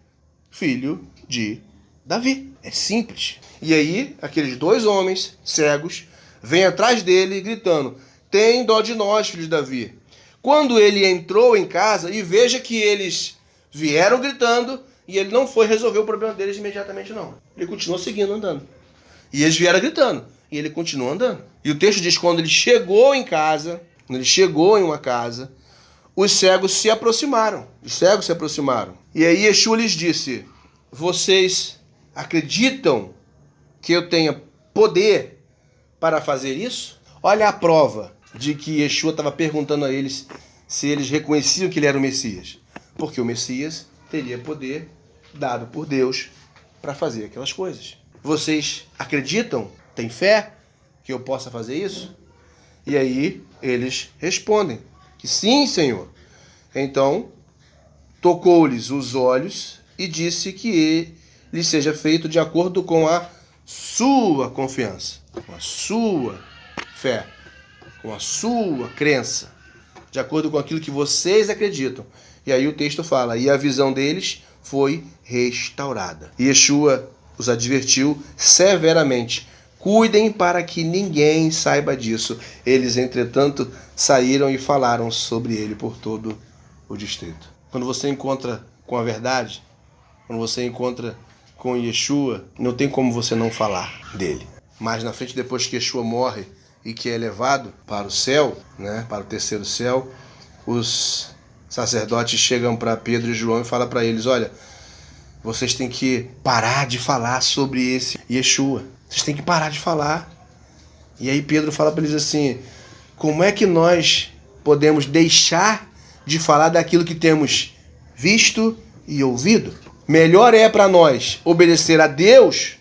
filho de Davi. É simples. E aí, aqueles dois homens cegos vêm atrás dele gritando: tem dó de nós, filho de Davi. Quando ele entrou em casa, e veja que eles vieram gritando, e ele não foi resolver o problema deles imediatamente, não. Ele continuou seguindo andando. E eles vieram gritando, e ele continuou andando. E o texto diz que quando ele chegou em casa, quando ele chegou em uma casa, os cegos se aproximaram. Os cegos se aproximaram. E aí Yeshua lhes disse: vocês acreditam que eu tenha poder para fazer isso? Olha a prova de que Yeshua estava perguntando a eles se eles reconheciam que ele era o Messias. Porque o Messias teria poder dado por Deus para fazer aquelas coisas. Vocês acreditam? Têm fé que eu possa fazer isso? E aí eles respondem que sim, Senhor. Então tocou-lhes os olhos e disse que lhe seja feito de acordo com a sua confiança, com a sua fé, com a sua crença, de acordo com aquilo que vocês acreditam. E aí o texto fala: e a visão deles foi restaurada. E Yeshua os advertiu severamente: cuidem para que ninguém saiba disso. Eles, entretanto, saíram e falaram sobre ele por todo o distrito. Quando você encontra com a verdade, quando você encontra com Yeshua, não tem como você não falar dele. Mas na frente, depois que Yeshua morre e que é levado para o céu, né, para o terceiro céu, os sacerdotes chegam para Pedro e João e falam para eles: olha, vocês têm que parar de falar sobre esse Yeshua. Vocês têm que parar de falar. E aí Pedro fala para eles assim: como é que nós podemos deixar de falar daquilo que temos visto e ouvido? Melhor é para nós obedecer a Deus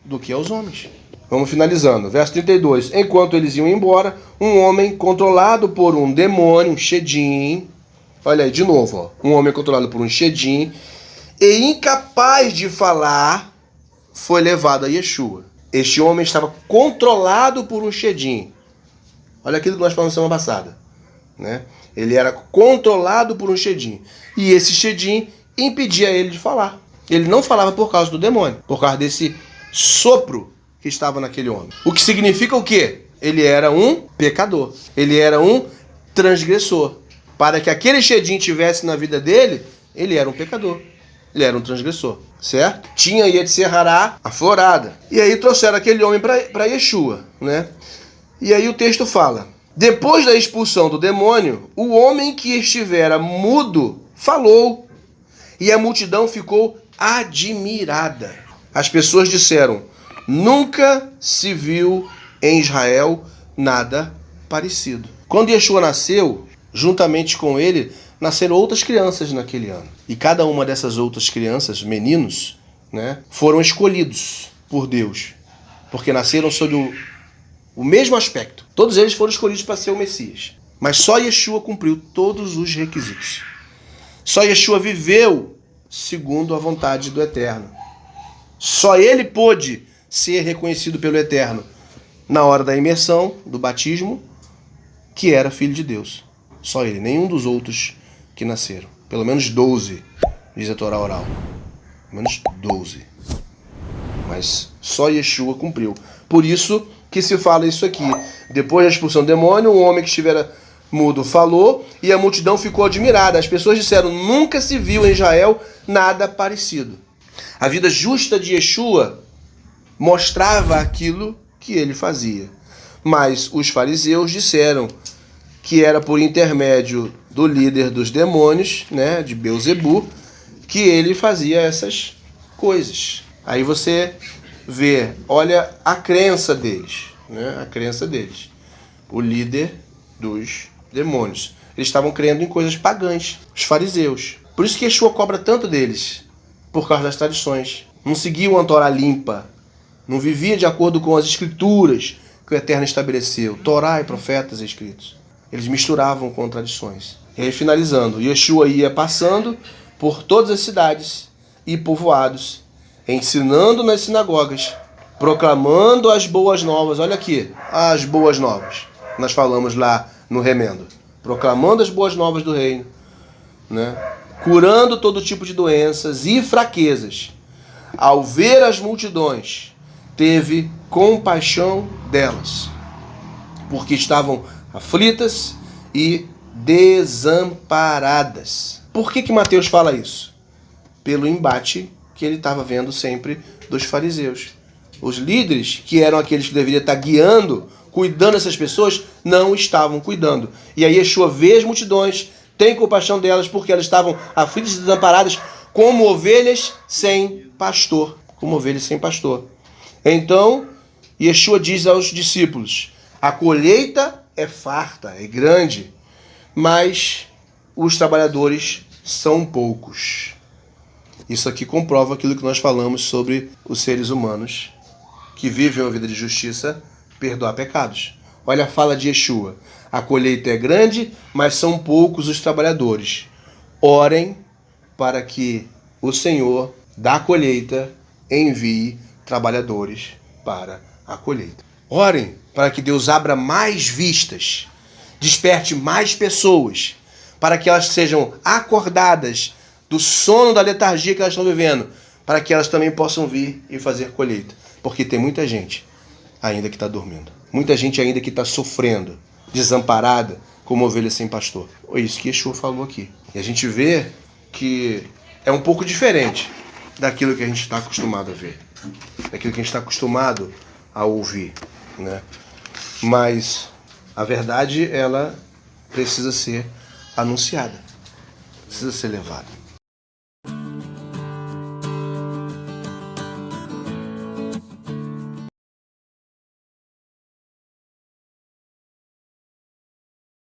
do que aos homens. Vamos finalizando. Verso 32. Enquanto eles iam embora, um homem controlado por um demônio, um shedim, olha aí de novo, ó, um homem controlado por um shedim e incapaz de falar, foi levado a Yeshua. Este homem estava controlado por um shedim. Olha aquilo que nós falamos semana passada, né? Ele era controlado por um shedim. E esse shedim impedia ele de falar. Ele não falava por causa do demônio, por causa desse sopro que estava naquele homem. O que significa o quê? Ele era um pecador. Ele era um transgressor. Para que aquele shedim tivesse na vida dele, ele era um pecador. Ele era um transgressor, certo? Tinha Yetzirará aflorada. E aí trouxeram aquele homem para Yeshua, né? E aí o texto fala: depois da expulsão do demônio, o homem que estivera mudo falou, e a multidão ficou admirada. As pessoas disseram: nunca se viu em Israel nada parecido. Quando Yeshua nasceu, juntamente com ele nasceram outras crianças naquele ano. E cada uma dessas outras crianças, meninos, né, foram escolhidos por Deus, porque nasceram sob o mesmo aspecto. Todos eles foram escolhidos para ser o Messias. Mas só Yeshua cumpriu todos os requisitos. Só Yeshua viveu segundo a vontade do Eterno. Só ele pôde ser reconhecido pelo Eterno na hora da imersão, do batismo, que era filho de Deus. Só ele, nenhum dos outros que nasceram. Pelo menos 12, diz a Torá oral. Pelo menos 12. Mas só Yeshua cumpriu. Por isso que se fala isso aqui. Depois da expulsão do demônio, um homem que estivera mudo falou e a multidão ficou admirada. As pessoas disseram: nunca se viu em Israel nada parecido. A vida justa de Yeshua mostrava aquilo que ele fazia. Mas os fariseus disseram que era por intermédio do líder dos demônios, né, de Belzebu, que ele fazia essas coisas. Aí você vê, olha a crença deles, né, a crença deles. O líder dos demônios. Eles estavam crendo em coisas pagãs, os fariseus. Por isso que Yeshua cobra tanto deles, por causa das tradições. Não seguiam a Torá limpa, não vivia de acordo com as escrituras que o Eterno estabeleceu, Torá e profetas escritos. Eles misturavam com tradições. E aí, finalizando, Yeshua ia passando por todas as cidades e povoados, ensinando nas sinagogas, proclamando as boas novas. Olha aqui, as boas novas. Nós falamos lá no remendo. Proclamando as boas novas do reino, né? Curando todo tipo de doenças e fraquezas. Ao ver as multidões, teve compaixão delas, porque estavam aflitas e desamparadas. Por que Mateus fala isso? Pelo embate que ele estava vendo sempre dos fariseus. Os líderes, que eram aqueles que deveriam estar guiando, cuidando dessas pessoas, não estavam cuidando. E aí Yeshua vê as multidões, tem compaixão delas, porque elas estavam aflitas e desamparadas, como ovelhas sem pastor. Como ovelhas sem pastor. Então, Yeshua diz aos discípulos: a colheita é farta, é grande, mas os trabalhadores são poucos. Isso aqui comprova aquilo que nós falamos sobre os seres humanos que vivem uma vida de justiça, perdoar pecados. Olha a fala de Yeshua: a colheita é grande, mas são poucos os trabalhadores. Orem para que o Senhor da colheita envie trabalhadores para a colheita. Orem para que Deus abra mais vistas, desperte mais pessoas, para que elas sejam acordadas do sono, da letargia que elas estão vivendo, para que elas também possam vir e fazer colheita. Porque tem muita gente ainda que está dormindo. Muita gente ainda que está sofrendo, desamparada, como ovelha sem pastor. É isso que Yeshua falou aqui. E a gente vê que é um pouco diferente daquilo que a gente está acostumado a ver, daquilo que a gente está acostumado a ouvir, né? Mas a verdade, ela precisa ser anunciada, precisa ser levada.